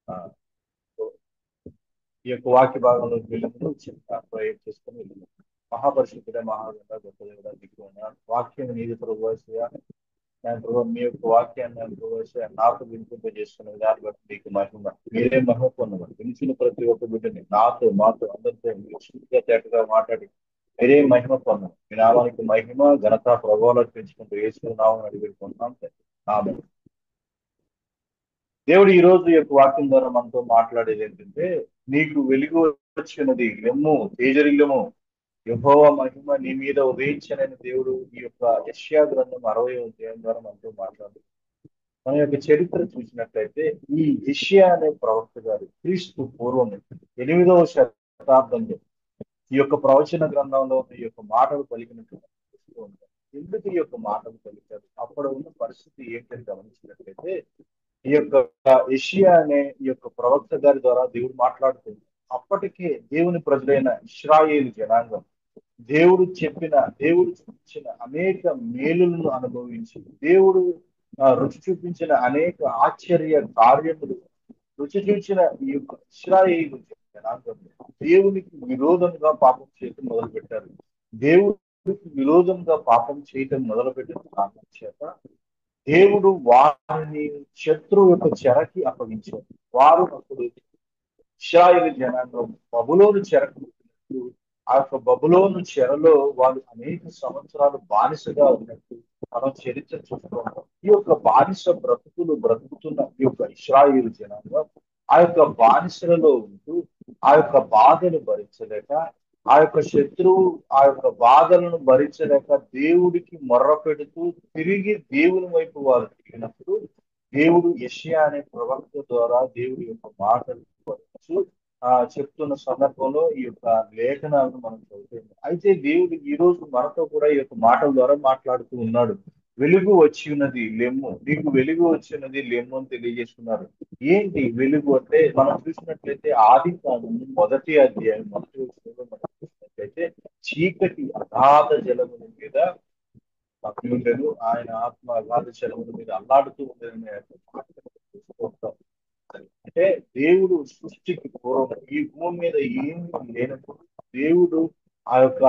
ఆ, ఈ యొక్క వాక్య భాగంలోకి వెళ్ళే ముందు చిన్న ప్రయత్నం చేసుకుని వెళ్ళాము. మహాపరిశుద్ధుడ మహాగండ గొప్ప దేవుడ దిక్కు వాక్యం నీది ప్రభు. నేను ప్రభు మీ యొక్క వాక్యాన్ని నేను ప్రభు నాకు వినిపింపజేస్తున్న విధాన్ని బట్టి మీకు మహిమ. మీరే మహిమ పొందమని వినిచిన ప్రతి ఒక్క బిడ్డని నాతో మాతో అందరితో మీరు శుద్ధిగా తేటగా మాట్లాడి మీరే మహిమ పొందమని మీ నామానికి మహిమ ఘనత ప్రభావాలు పెంచుకుంటూ వేసుకున్నామని అడిగిపెట్టుకుంటున్నాం. ఆమె దేవుడు ఈ రోజు యొక్క వాక్యం ద్వారా మనతో మాట్లాడేది ఏంటంటే, నీకు వెలుగు వచ్చినది లెమ్ము తేజరిల్లము, యెహోవా మహిమ నీ మీద ఉదయించనని దేవుడు ఈ యొక్క యెషయా గ్రంథం 60వ అధ్యాయం ద్వారా మనతో మాట్లాడు. మన యొక్క చరిత్ర చూసినట్లయితే ఈ యెషయా అనే ప్రవక్త గారు క్రీస్తు పూర్వం 8వ శతాబ్దంలో ఈ యొక్క ప్రవచన గ్రంథంలో ఈ యొక్క మాటలు పలికినట్టు మనం చూస్తూ ఉంటాం. ఎందుకు ఈ యొక్క మాటలు పలికారు, అప్పుడు ఉన్న పరిస్థితి ఏంటని గమనించినట్లయితే, ఈ యొక్క యెషయా అనే ఈ యొక్క ప్రవక్త గారి ద్వారా దేవుడు మాట్లాడుతుంది. అప్పటికే దేవుని ప్రజలైన ఇశ్రాయేలు జనాంగం దేవుడు చూపించిన అనేక మేలులను అనుభవించి, దేవుడు రుచి చూపించిన అనేక ఆశ్చర్య కార్యములు రుచి చూచిన ఈ యొక్క ఇశ్రాయేలు జనాంగం దేవునికి విరోధంగా పాపం చేయటం మొదలు పెట్టారు. దేవుడికి విరోధంగా పాపం చేయటం మొదలుపెట్టిన కారణం చేత దేవుడు వారిని శత్రువు యొక్క చెరకి అప్పగించారు. వారు అప్పుడు ఇశ్రాయేలు జనాంగం బబులోను చెరకు ఆ యొక్క బబులోను చెరలో వాళ్ళు అనేక సంవత్సరాలు బానిసగా ఉన్నట్టు మనం చరిత్ర చూస్తున్నాం. ఈ యొక్క బానిస బ్రతుకుతున్న ఈ యొక్క ఇశ్రాయేలు జనాంగం ఆ యొక్క బానిసలలో ఉంటూ ఆ యొక్క బాధను భరించలేక, ఆ యొక్క శత్రువు ఆ యొక్క బాధలను భరించలేక దేవుడికి మొర్ర పెడుతూ తిరిగి దేవుని వైపు వారు తిరిగినప్పుడు దేవుడు యెషయా అనే ప్రవక్త ద్వారా దేవుడి యొక్క మాటలు చెప్తున్న సందర్భంలో ఈ యొక్క లేఖనాలను మనం చదువుతున్నాం. అయితే దేవుడు ఈ రోజు మనతో కూడా ఈ యొక్క మాటల ద్వారా మాట్లాడుతూ ఉన్నాడు. వెలుగు వచ్చి ఉన్నది లెమ్ము, నీకు వెలుగు వచ్చినది లెమ్ము అని తెలియజేస్తున్నారు. ఏంటి వెలుగు అంటే, మనం చూసినట్లయితే ఆది కాండము 1వ అధ్యాయం 1వ వచనంలో మనం చూసినట్లయితే, చీకటి అగాధ జలముల మీద ఉండెను, ఆయన ఆత్మ అగాధ జలముల మీద అల్లాడుతూ ఉండేదని చూస్తాం. అంటే దేవుడు సృష్టికి పూర్వం ఈ భూమి మీద ఏమి లేనప్పుడు దేవుడు ఆ యొక్క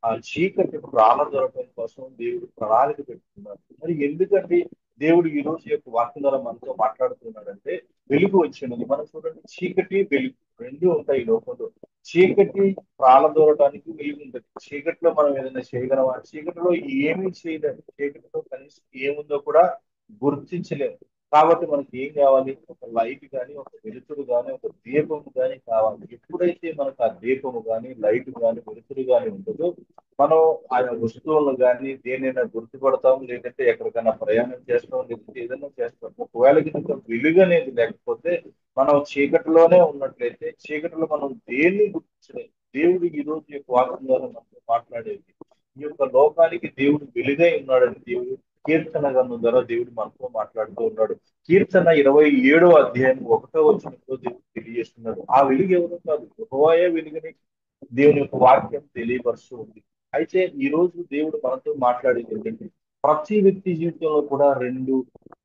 ఆ చీకటి ప్రాణదొరకడం కోసం దేవుడు ప్రణాళిక పెట్టుకున్నాడు. మరి ఎందుకంటే దేవుడు ఈ రోజు యొక్క వాక్యం ద్వారా మనతో మాట్లాడుతున్నాడంటే, వెలుగు వచ్చినది. మనం చూడండి, చీకటి వెలుగు రెండు ఉంటాయి ఈ లోకంలో. చీకటి ప్రాణదొరకడానికి వెలుగు ఉంటుంది. చీకటిలో మనం ఏదైనా చేయగలమా? చీకటిలో ఏమీ చేయలేము. చీకటిలో కనీసం ఏముందో కూడా గుర్తించలేము. కాబట్టి మనకి ఏం కావాలి? ఒక లైట్ కానీ, ఒక వెలుతురు కానీ, ఒక దీపము కానీ కావాలి. ఎప్పుడైతే మనకు ఆ దీపము కానీ, లైట్ కానీ, వెలుతురు కానీ ఉంటుందో, మనం ఆయన వస్తువులను కానీ దేనైనా గుర్తుపడతాం, లేదంటే ఎక్కడికైనా ప్రయాణం చేస్తాం, లేదంటే ఏదైనా చేస్తాం. ఒకవేళ కనుక వెలుగు అనేది లేకపోతే మనం చీకటిలోనే ఉన్నట్లయితే చీకటిలో మనం దేన్ని గుర్తించలేదు. దేవుడు ఈ రోజు యొక్క వాక్యం ద్వారా మనతో మాట్లాడేది, ఈ యొక్క లోకానికి దేవుడు వెలుగై ఉన్నాడని దేవుడు కీర్తన గ్రంథం ద్వారా దేవుడు మనతో మాట్లాడుతూ ఉన్నాడు. కీర్తన 27వ అధ్యాయం 1వ వచనంలో దేవుడు తెలియజేస్తున్నాడు. ఆ వెలుగు ఎవరు కాదు, యెహోవాయే వెలుగుని దేవుని యొక్క వాక్యం తెలియపరుస్తూ ఉంది. అయితే ఈ రోజు దేవుడు మనతో మాట్లాడేది ఏంటంటే, ప్రతి వ్యక్తి జీవితంలో కూడా రెండు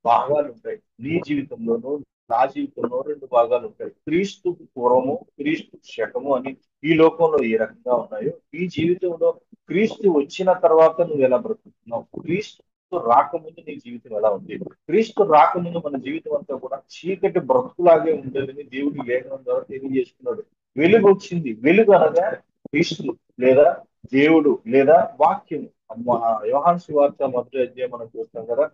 భాగాలు ఉంటాయి. నీ జీవితంలోనూ నా జీవితంలో రెండు భాగాలు ఉంటాయి. క్రీస్తు పూర్వము, క్రీస్తు శకము అని ఈ లోకంలో ఏ రకంగా ఉన్నాయో, ఈ జీవితంలో క్రీస్తు వచ్చిన తర్వాత నువ్వు ఎలా బ్రతుకుతున్నావు, క్రీస్తు రాకముందు నీ జీవితం ఎలా ఉంది, క్రీస్తు రాకముందు మన జీవితం అంతా కూడా చీకటి బ్రతుకులాగే ఉండేదని దేవుడి లేఖనం ద్వారా తెలియజేస్తున్నాడు. వెలుగు వచ్చింది. వెలుగు అనగా క్రీస్తు లేదా దేవుడు లేదా వాక్యం. యోహాను సువార్త 1వ అధ్యాయం మనం చూస్తాం కదా,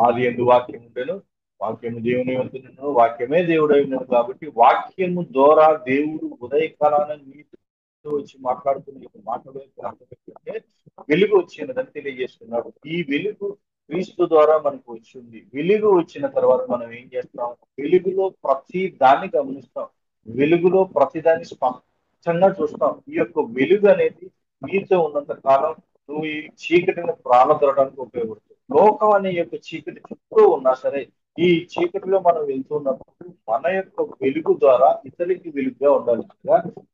ఆది యందు వాక్యం ఉండెను, వాక్యము దేవుని ఉంటున్నాను, వాక్యమే దేవుడై ఉన్నాడు. కాబట్టి వాక్యము ద్వారా దేవుడు ఉదయకాలాన నీతో వచ్చి మాట్లాడుతున్న ఈ మాటలు ఏంటంటే, వెలుగు వచ్చినదని తెలియజేస్తున్నాడు. ఈ వెలుగు క్రీస్తు ద్వారా మనకు వచ్చింది. వెలుగు వచ్చిన తర్వాత మనం ఏం చేస్తాం? వెలుగులో ప్రతి దాన్ని గమనిస్తాం, వెలుగులో ప్రతిదాన్ని స్పష్టంగా చూస్తాం. ఈ యొక్క వెలుగు అనేది నీతో ఉన్నంత కాలం నువ్వు ఈ చీకటిని ప్రాణదొరడానికి ఉపయోగపడుతుంది. లోకం అనే యొక్క చీకటి చుట్టూ ఉన్నా సరే, ఈ చీకటిలో మనం వెళ్తున్నప్పుడు మన యొక్క వెలుగు ద్వారా ఇతరులకి వెలుగుగా ఉండాలి.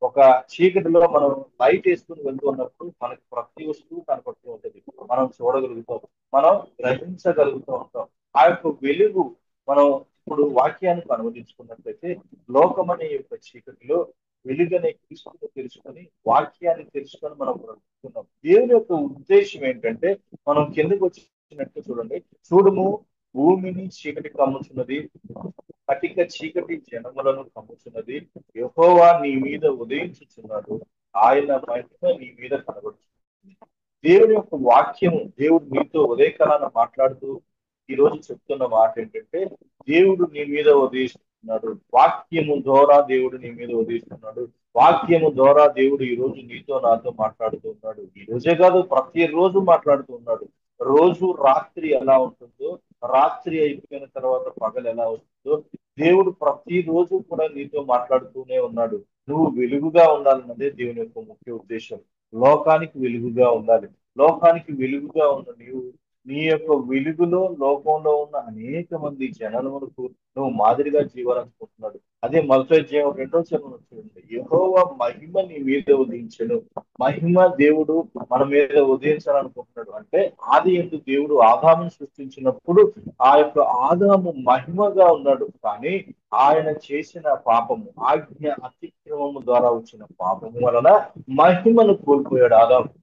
ఒక చీకటిలో మనం లైట్ వేసుకుని వెళ్తున్నప్పుడు మనకి ప్రతి వస్తువు కనపడుతూ ఉంటుంది, మనం చూడగలుగుతాం, మనం గ్రహించగలుగుతూ ఉంటాం. ఆ యొక్క వెలుగు మనం ఇప్పుడు వాక్యానికి అనువదించుకున్నట్లయితే లోకమనే యొక్క చీకటిలో వెలుగనే క్రీస్తును తెలుసుకొని వాక్యాన్ని తెలుసుకొని మనం బ్రతుకుతున్నాం. దేవుని యొక్క ఉద్దేశం ఏంటంటే మనం కిందకు వచ్చినట్టు చూడండి, చూడుము భూమిని చీకటి కమ్ముచున్నది, కటిక చీకటి జనములను కమ్ముచున్నది, యెహోవా నీ మీద ఉదయించుచున్నాడు, ఆయన మహిమ నీ మీద కనబడుతుంది. దేవుని యొక్క వాక్యము, దేవుడు మీతో ఉదయకాలాన మాట్లాడుతూ ఈ రోజు చెప్తున్న మాట ఏంటంటే, దేవుడు నీ మీద ఉదయిస్తున్నాడు. వాక్యము ద్వారా దేవుడు నీ మీద ఉదయిస్తున్నాడు. వాక్యము ద్వారా దేవుడు ఈ రోజు నీతో నాతో మాట్లాడుతూ ఉన్నాడు. ఈ రోజే కాదు, ప్రతిరోజు మాట్లాడుతూ ఉన్నాడు. రోజు రాత్రి ఎలా ఉంటుందో, రాత్రి అయిపోయిన తర్వాత పగలు ఎలా వస్తుందో, దేవుడు ప్రతిరోజు కూడా నీతో మాట్లాడుతూనే ఉన్నాడు. నువ్వు వెలుగుగా ఉండాలన్నదే దేవుని యొక్క ముఖ్య ఉద్దేశం. లోకానికి వెలుగుగా ఉండాలి. లోకానికి వెలుగుగా ఉన్న నీవు నీ యొక్క వెలుగులో లోకంలో ఉన్న అనేక మంది జనాలకు నువ్వు మాదిరిగా జీవాలనుకుంటున్నాడు. అదే మొదటి జీవం 2వ చరణం చూడండి, యెహోవా మహిమ నీ మీద ఉదయించెను. మహిమ దేవుడు మన మీద ఉదయించాలనుకుంటున్నాడు. అంటే ఆది యందు దేవుడు ఆదామును సృష్టించినప్పుడు ఆ యొక్క ఆదాము మహిమగా ఉన్నాడు. కానీ ఆయన చేసిన పాపము, ఆజ్ఞ అతిక్రమము ద్వారా వచ్చిన పాపము వలన మహిమను కోల్పోయాడు ఆదాము.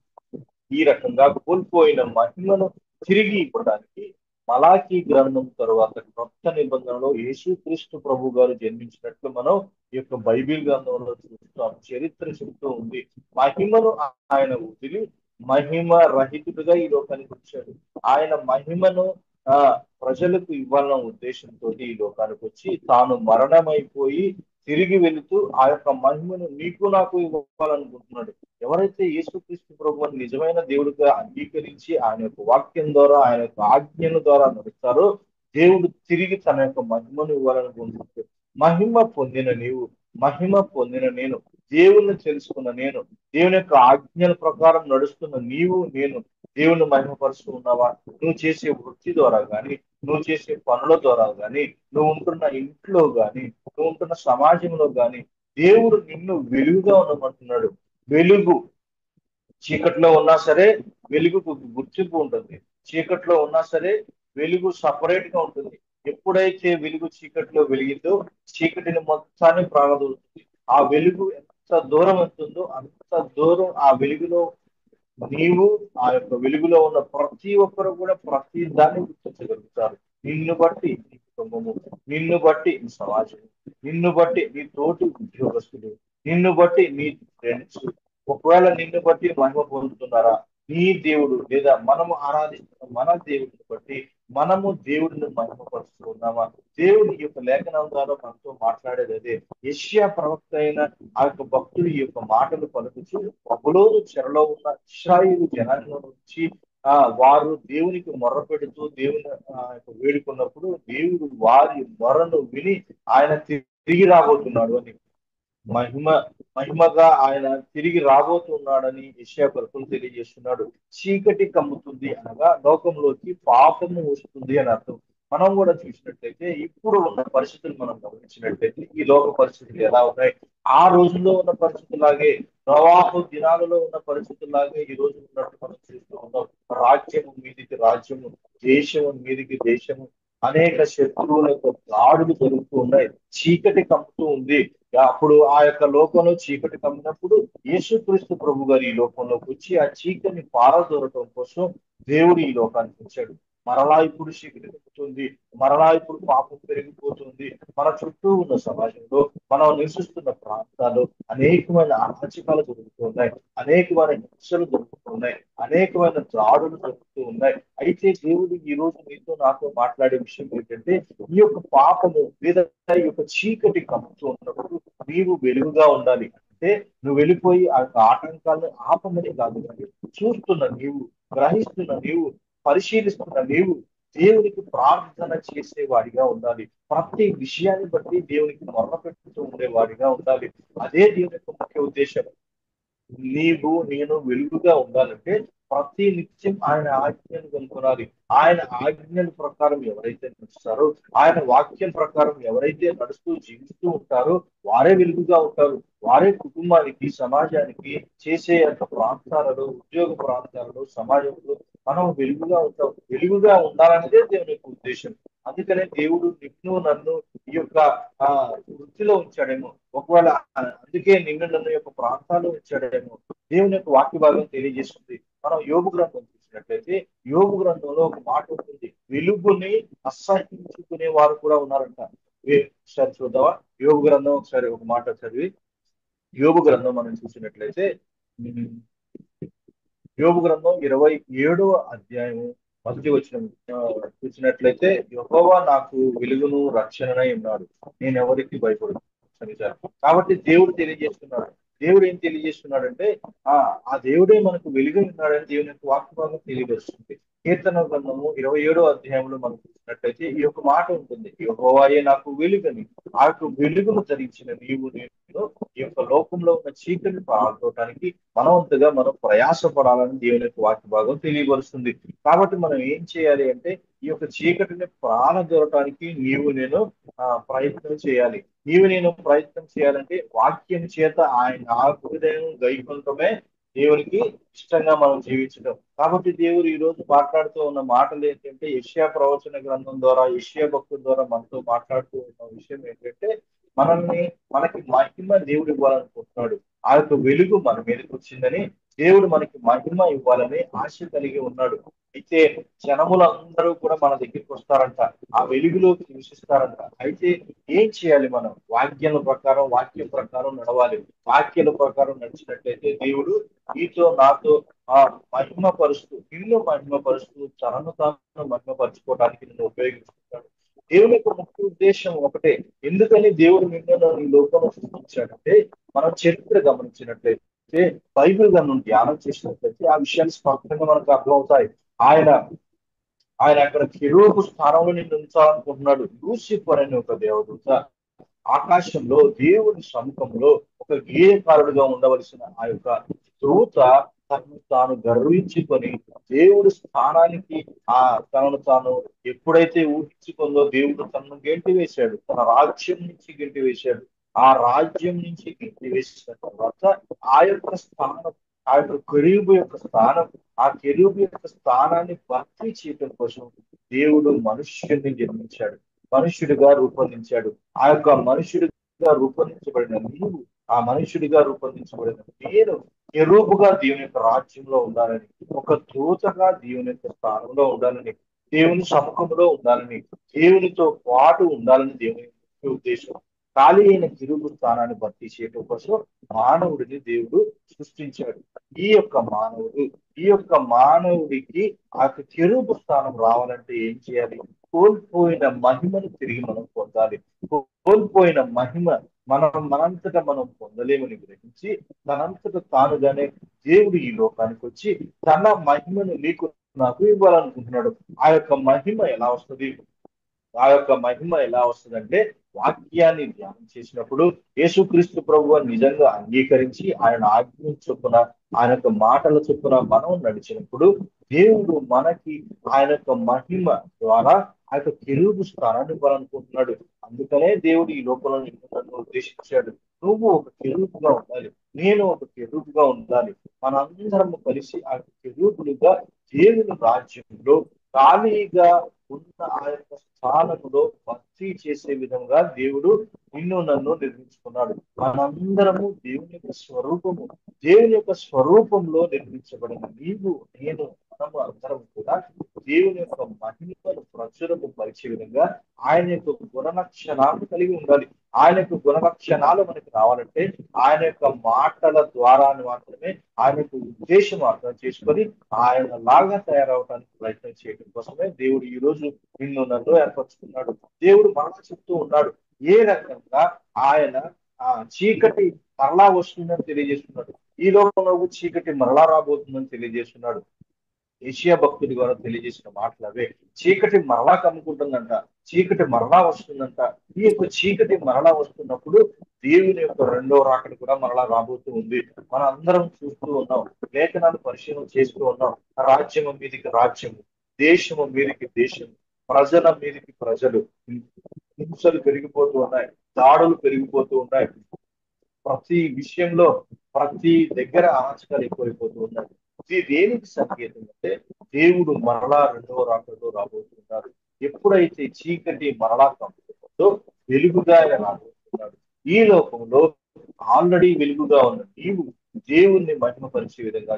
ఈ రకంగా కోల్పోయిన మహిమను తిరిగి ఇవ్వడానికి మలాకీ గ్రంథం తరువాత కొత్త నిబంధనలో యేసుక్రీస్తు ప్రభు గారు జన్మించినట్లు మనం ఈ యొక్క బైబిల్ గ్రంథంలో చూస్తాం. చరిత్ర చెప్తూ ఉంది. మహిమను ఆయన వదిలి మహిమ రహితుడుగా ఈ లోకానికి వచ్చాడు. ఆయన మహిమను ఆ ప్రజలకు ఇవ్వాలన్న ఉద్దేశంతో ఈ లోకానికి వచ్చి తాను మరణమైపోయి తిరిగి వెళుతూ ఆ యొక్క మహిమను నీకు నాకు ఇవ్వాలనుకుంటున్నాడు. ఎవరైతే యేసుక్రీస్తు ప్రభువుని నిజమైన దేవుడిగా అంగీకరించి ఆయన యొక్క వాక్యం ద్వారా, ఆయన యొక్క ఆజ్ఞల ద్వారా నడుస్తారో దేవుడు తిరిగి తన యొక్క మహిమను ఇవ్వాలనుకుంటున్నాడు. మహిమ పొందిన నీవు, మహిమ పొందిన నేను, దేవుణ్ణి తెలుసుకున్న నేను, దేవుని యొక్క ఆజ్ఞల ప్రకారం నడుస్తున్న నీవు నేను దేవుని మహిమపరుస్తూ ఉన్నావా? నువ్వు చేసే వృత్తి ద్వారా కానీ, నువ్వు చేసే పనుల ద్వారా కానీ, నువ్వు ఉంటున్న ఇంట్లో కానీ, నువ్వు ఉంటున్న సమాజంలో కానీ దేవుడు నిన్ను వెలుగుగా ఉండమంటున్నాడు. వెలుగు చీకట్లో ఉన్నా సరే వెలుగుకు గుర్తింపు ఉంటుంది. చీకట్లో ఉన్నా సరే వెలుగు సపరేట్ గా ఉంటుంది. ఎప్పుడైతే వెలుగు చీకట్లో వెలిగిందో చీకటిని మొత్తాన్ని ప్రాగదూరుతుంది. ఆ వెలుగు ఎంత దూరం వెళ్తుందో అంత దూరం ఆ వెలుగులో నీవు, ఆ యొక్క వెలుగులో ఉన్న ప్రతి ఒక్కరు కూడా ప్రతి దాన్ని గుర్తించగలుగుతారు. నిన్ను బట్టి నీ కుటుంబము, నిన్ను బట్టి నీ సమాజం, నిన్ను బట్టి నీ తోటి ఉద్యోగస్తులు, నిన్ను బట్టి నీ ఫ్రెండ్స్, ఒకవేళ నిన్ను బట్టి మహిమ పొందుతున్నారా? నీ దేవుడు లేదా మనము ఆరాధిస్తున్న మన దేవుడిని బట్టి మనము దేవుడిని మహిమపరుస్తూ ఉన్నామా? దేవుడి యొక్క లేఖనం ద్వారా మనతో మాట్లాడేది అదే. యెషయా ప్రవక్త అయిన ఆ యొక్క భక్తుడు ఈ యొక్క మాటలు పలుకుచు బబులోను చెరలో ఉన్న ఇశ్రాయేలు జనాంగం నుంచి వారు దేవునికి మొర్ర పెడుతూ దేవుని వేడుకున్నప్పుడు దేవుడు వారి మొరను విని ఆయన తిరిగి రాబోతున్నాడు అని, మహిమ మహిమగా ఆయన తిరిగి రాబోతున్నాడని యెషయా భక్తులు తెలియజేస్తున్నాడు. చీకటి కమ్ముతుంది అనగా లోకంలోకి పాపము వస్తుంది అని అర్థం. మనం కూడా చూసినట్లయితే ఇప్పుడు ఉన్న పరిస్థితులు మనం గమనించినట్లయితే ఈ లోక పరిస్థితులు ఎలా ఉన్నాయి, ఆ రోజుల్లో ఉన్న పరిస్థితులాగే, ప్రవాహ దినాలలో ఉన్న పరిస్థితుల్లాగే ఈ రోజు ఉన్నట్టు మనం చూస్తూ ఉన్నాం. రాజ్యము మీదికి రాజ్యము, దేశము మీదికి దేశము, అనేక శత్రువుల యొక్క దాడులు జరుగుతూ ఉన్నాయి. చీకటి కమ్ముతూ ఉంది. అప్పుడు ఆ యొక్క లోకంలో చీకటి కమ్మినప్పుడు యేసుక్రీస్తు ప్రభు గారు ఈ లోకంలోకి వచ్చి ఆ చీకటిని పారదోరటం కోసం దేవుడు ఈ లోకానికి వచ్చాడు. మరలా ఇప్పుడు చీకటి కమ్ముతుంది, మరలా ఇప్పుడు పాపం పెరిగిపోతుంది. మన చుట్టూ ఉన్న సమాజంలో, మనం నివసిస్తున్న ప్రాంతాల్లో అనేకమైన అరాచకాలు జరుగుతున్నాయి, అనేకమైన హింసలు జరుగుతున్నాయి, అనేకమైన దాడులు జరుగుతూ ఉన్నాయి. అయితే దేవుడు ఈ రోజు నీతో నాతో మాట్లాడే విషయం ఏంటంటే, ఈ యొక్క పాపము లేదా ఈ యొక్క చీకటి కమ్ముతూ ఉన్నప్పుడు నీవు వెలుగుగా ఉండాలి. అంటే నువ్వు వెళ్ళిపోయి ఆ యొక్క ఆటంకాలను ఆపమని కాదు, కానీ చూస్తున్న నీవు, గ్రహిస్తున్న నీవు, పరిశీలిస్తున్న నీవు దేవునికి ప్రార్థన చేసేవాడిగా ఉండాలి. ప్రతి విషయాన్ని బట్టి దేవునికి మొర్ర పెట్టుతూ ఉండేవాడిగా ఉండాలి. అదే దేవుని యొక్క ముఖ్య ఉద్దేశం. నీవు నేను వెలుగుగా ఉండాలంటే ప్రతి నిత్యం ఆయన ఆజ్ఞను కనుగొనాలి. ఆయన ఆజ్ఞల ప్రకారం ఎవరైతే నడుస్తారో, ఆయన వాక్యం ప్రకారం ఎవరైతే నడుస్తూ జీవిస్తూ ఉంటారో వారే వెలుగుగా ఉంటారు. వారే కుటుంబానికి, సమాజానికి, చేసే యొక్క ప్రాంతాలలో, ఉద్యోగ ప్రాంతాలలో, సమాజంలో మనం వెలుగుగా ఉంటాం. వెలుగుగా ఉండాలనేదే దేవుని యొక్క ఉద్దేశం. అందుకనే దేవుడు నిన్ను నన్ను ఈ యొక్క ఆ వృత్తిలో ఉంచాడేమో. ఒకవేళ అందుకే నిన్ను నన్ను యొక్క ప్రాంతాల్లో ఉంచాడేమో. దేవుని యొక్క వాక్య భాగం తెలియజేస్తుంది. మనం యోబు గ్రంథం చూసినట్లయితే యోబు గ్రంథంలో ఒక మాట ఉంటుంది, వెలుగుని అసహించుకునే వారు కూడా ఉన్నారంట. ఒకసారి చూద్దామా యోబు గ్రంథం, ఒకసారి ఒక మాట చదివి. యోబు గ్రంథం మనం చూసినట్లయితే ఉమ్, యోబు గ్రంథం 27వ అధ్యాయము 1వ వచనం చూసినట్లయితే, యెహోవా నాకు వెలుగును రక్షణనై ఉన్నాడు, నేను ఎవరికి భయపడను. కాబట్టి దేవుడు తెలియజేస్తున్నాడు. దేవుడు ఏం తెలియజేస్తున్నాడంటే ఆ ఆ దేవుడే మనకు వెలుగు ఉన్నాడని దేవుని యొక్క వాక్య భాగం తెలియజేస్తుంది. కీర్తన గ్రంథము 27వ అధ్యాయంలో మనం చూసినట్లయితే ఈ యొక్క మాట ఉంటుంది, యెహోవాయే నాకు వెలుగని, ఆ యొక్క వెలుగును ధరించిన నీవు నేను ఈ యొక్క లోకంలో ఉన్న చీకటిని పాల్గొనడానికి మనవంతుగా మనం ప్రయాసపడాలని దేవుని యొక్క వాక్య భాగం తెలియపరుస్తుంది. కాబట్టి మనం ఏం చేయాలి అంటే ఈ యొక్క చీకటిని ప్రాణదొరటానికి నీవు నేను ప్రయత్నం చేయాలి. నీవు నేను ప్రయత్నం చేయాలంటే వాక్యం చేత ఆయన హృదయం గైకొనటమే దేవునికి ఇష్టంగా మనం జీవించడం. కాబట్టి దేవుడు ఈ రోజు మాట్లాడుతూ ఉన్న మాటలు ఏంటంటే, యెషయా ప్రవచన గ్రంథం ద్వారా, యెషయా భక్తుల ద్వారా మనతో మాట్లాడుతూ ఉన్న విషయం ఏంటంటే, మనల్ని మనకి మహిమ దేవుడు ఇవ్వాలనుకుంటున్నాడు. ఆ యొక్క వెలుగు మన మీదకి వచ్చిందని దేవుడు మనకి మహిమ ఇవ్వాలని ఆశ కలిగి ఉన్నాడు. అయితే జనములందరూ కూడా మన దగ్గరికి వస్తారంట, ఆ వెలుగులోకి నివసిస్తారంట. అయితే ఏం చేయాలి? మనం వాక్యం ప్రకారం నడవాలి. వాక్యాల ప్రకారం నడిచినట్లయితే దేవుడు నీతో నాతో ఆ మహిమ పరుస్తూ, నిన్ను మహిమ పరుస్తూ, తనను తాను మహిమపరచుకోవడానికి నిన్ను ఉపయోగించుకుంటాడు. దేవుని యొక్క ముఖ్య ఉద్దేశం ఒకటే. ఎందుకని దేవుడు నిన్ను ఈ లోకంలో సృష్టించాడంటే, మనం చరిత్ర గమనించినట్లయితే, బైబిల్ గను ధ్యానం చేసినట్లయితే ఆ విషయాలు స్పష్టంగా మనకు అర్థమవుతాయి. ఆయన ఆయన అక్కడ కెరూబు స్థానంలో నిన్ను ఉంచాలనుకుంటున్నాడు. లూసిఫర్ అనే ఒక దేవదూత ఆకాశంలో దేవుని సముఖంలో ఒక గేయకారుడిగా ఉండవలసిన ఆ యొక్క దూత తనను తాను గర్వించుకొని దేవుడి స్థానానికి ఆ తనను తాను ఎప్పుడైతే ఊహించుకుందో దేవుడు తనను గెంటి వేశాడు, తన రాజ్యం నుంచి గెంటి వేశాడు. ఆ రాజ్యం నుంచి గెంటి వేసిన తర్వాత ఆ యొక్క స్థానం, ఆ యొక్క కెరూబు యొక్క స్థానం, ఆ కెరూబు యొక్క స్థానాన్ని భర్తీ చేయడం కోసం దేవుడు మనుష్యుడిని జన్మించాడు, మనుష్యుడిగా రూపొందించాడు. ఆ యొక్క మనుషుడిగా రూపొందించబడిన నీవు, ఆ మనుషుడిగా రూపొందించబడిన నేను కెరూబుగా దేవుని యొక్క రాజ్యంలో ఉండాలని, ఒక దూతగా దేవుని యొక్క స్థానంలో ఉండాలని, దేవుని సముఖంలో ఉండాలని, దేవునితో పాటు ఉండాలని దేవుని యొక్క ఉద్దేశం. ఖాళీ అయిన కెరూబు స్థానాన్ని భర్తీ చేయడం కోసం మానవుడిని దేవుడు సృష్టించాడు. ఈ యొక్క మానవుడికి ఆ యొక్క కెరూబు స్థానం రావాలంటే ఏం చేయాలి? కోల్పోయిన మహిమను తిరిగి మనం పొందాలి. కోల్పోయిన మహిమ మనంతటా మనం పొందలేమని గ్రహించి తనంతట తానుగానే దేవుడు ఈ లోకానికి వచ్చి తన మహిమను నీకు నాకు ఇవ్వాలనుకుంటున్నాడు. ఆ యొక్క మహిమ ఎలా వస్తుంది? అంటే వాక్యాన్ని ధ్యానం చేసినప్పుడు, యేసుక్రీస్తు ప్రభువు నిజంగా అంగీకరించి ఆయన ఆజ్ఞ చొప్పున, ఆయన యొక్క మాటల చొప్పున మనం నడిచినప్పుడు దేవుడు మనకి ఆయన యొక్క మహిమ ద్వారా ఆ యొక్క కెరూబు స్థానాన్ని ఇవ్వాలనుకుంటున్నాడు. అందుకనే దేవుడు ఈ లోకంలో నిన్ను నన్ను ఉద్దేశించాడు. నువ్వు ఒక కెరూబుగా ఉండాలి, నేను ఒక కెరూబుగా ఉండాలి. మనందరము కలిసి ఆ కెరూబులుగా దేవుని రాజ్యంలో ఖాళీగా ఉన్న ఆ యొక్క స్థానంలో భర్తీ చేసే విధంగా దేవుడు నిన్ను నన్ను నిర్మించుకున్నాడు. మనందరము దేవుని యొక్క స్వరూపంలో నిర్మించబడిన నీవు నేను మనము అందరం కూడా దేవుని యొక్క మహిమను ప్రచురము పరిచే విధంగా ఆయన యొక్క గుణలక్షణాలు కలిగి ఉండాలి. ఆయన యొక్క గుణలక్షణాలు మనకి రావాలంటే ఆయన యొక్క మాటల ద్వారా మాత్రమే, ఆయన యొక్క ఉద్దేశం అర్థం చేసుకొని ఆయన లాగా తయారవడానికి ప్రయత్నం చేయడం కోసమే దేవుడు ఈ రోజు నిన్ను నన్ను ఏర్పరచుకున్నాడు. దేవుడు మనకు చెప్తూ ఉన్నాడు ఏ రకంగా ఆయన చీకటి మరలా వస్తుందని తెలియజేస్తున్నాడు. ఈ లోకంలో చీకటి మరలా రాబోతుందని తెలియజేస్తున్నాడు. ఏషియా భక్తుడి ద్వారా తెలియజేసిన మాటలు అవే. చీకటి మరలా కమ్ముకుంటుందంట, చీకటి మరలా వస్తుందంట. ఈ యొక్క చీకటి మరలా వస్తున్నప్పుడు దేవుని యొక్క రెండో రాకడ కూడా మరలా రాబోతూ ఉంది. మనం అందరం చూస్తూ ఉన్నాం, లేఖనాలు పరిశీలన చేస్తూ ఉన్నాం. రాజ్యము మీదికి రాజ్యము, దేశము మీదికి దేశము, ప్రజల మీదికి ప్రజలు, హింసలు పెరిగిపోతూ ఉన్నాయి, దాడులు పెరిగిపోతూ ఉన్నాయి. ప్రతి విషయంలో ప్రతి దగ్గర అరాచకాలు ఎక్కువైపోతూ ఉన్నాయి. ఇది దేనికి సంకేతం అంటే దేవుడు మరలా రెండవ రాకడలో రాబోతున్నారు. ఎప్పుడైతే చీకటి మరలా కమ్ముతుందో వెలుగుగా ఆయన రాబోతున్నాడు. ఈ లోకంలో ఆల్రెడీ వెలుగుగా ఉన్న నీవు దేవుణ్ణి మహిమపరిచే విధంగా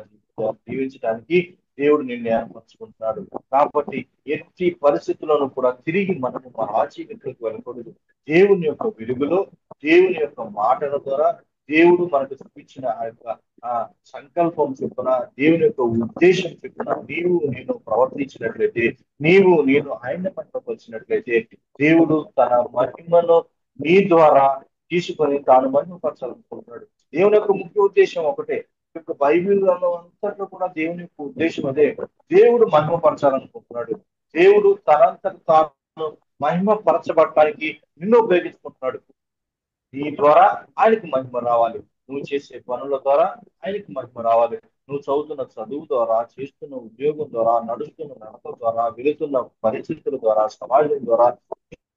జీవించడానికి దేవుడు నిన్ను ఏర్పరచుకుంటున్నాడు. కాబట్టి ఎట్టి పరిస్థితులను కూడా తిరిగి మనము మన చీకట్లోకి వెళ్ళకూడదు. దేవుని యొక్క వెలుగులో, దేవుని యొక్క మాటల ద్వారా, దేవుడు మనకు చూపించిన ఆ యొక్క ఆ సంకల్పం చొప్పున, దేవుని యొక్క ఉద్దేశం చొప్పున నీవు నేను ప్రవర్తించినట్లయితే, నీవు నేను ఆయన మహిమపరిచినట్లయితే, దేవుడు తన మహిమను నీ ద్వారా తీసుకొని తాను మహిమపరచాలనుకుంటున్నాడు. దేవుని యొక్క ముఖ్య ఉద్దేశం ఒకటే. ఈ యొక్క బైబిల్లో అంతట్లో కూడా దేవుని యొక్క ఉద్దేశం అదే. దేవుడు మహిమపరచాలనుకుంటున్నాడు. దేవుడు తనంతట తాను మహిమపరచబడటానికి నిన్ను ఉపయోగించుకుంటున్నాడు. నీ ద్వారా ఆయనకు మహిమ రావాలి. నువ్వు చేసే పనుల ద్వారా ఆయనకు మహిమ రావాలి. నువ్వు చదువుతున్న చదువు ద్వారా, చేస్తున్న ఉద్యోగం ద్వారా, నడుస్తున్న నడక ద్వారా, వెళుతున్న పరిస్థితుల ద్వారా, సమాజం ద్వారా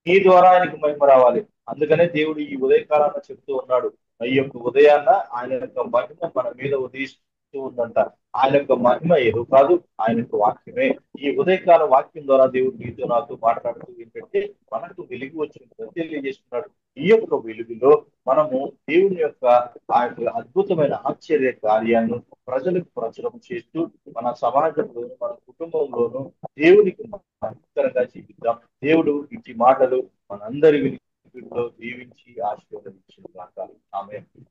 నీ ద్వారా ఆయనకు మహిమ రావాలి. అందుకనే దేవుడు ఈ ఉదయకాలాన్ని చెప్తూ ఉన్నాడు. ఈ యొక్క ఉదయాన్న ఆయన యొక్క మహిమ మన మీద ఉదయిస్తూ ఉందంట. ఆయన యొక్క మహిమ ఏదో కాదు, ఆయన యొక్క వాక్యమే. ఈ ఉదయకాల వాక్యం ద్వారా దేవుడు నీతో నాతో మాట్లాడుతూ ఏంటంటే మనకు వెలుగు వచ్చిందని తెలియజేస్తున్నాడు. ఈ యొక్క వెలుగులో మనము దేవుని యొక్క ఆ యొక్క అద్భుతమైన ఆశ్చర్య కార్యాలను ప్రజలకు ప్రచురం చేస్తూ మన సమాజంలోను, మన కుటుంబంలోను దేవునికి మహిమకరంగా జీవిద్దాం. దేవుడు ఇచ్చి మాటలు మనందరి వినికిడిలో దీవించి ఆశీర్వదించుగాక. ఆమేన్.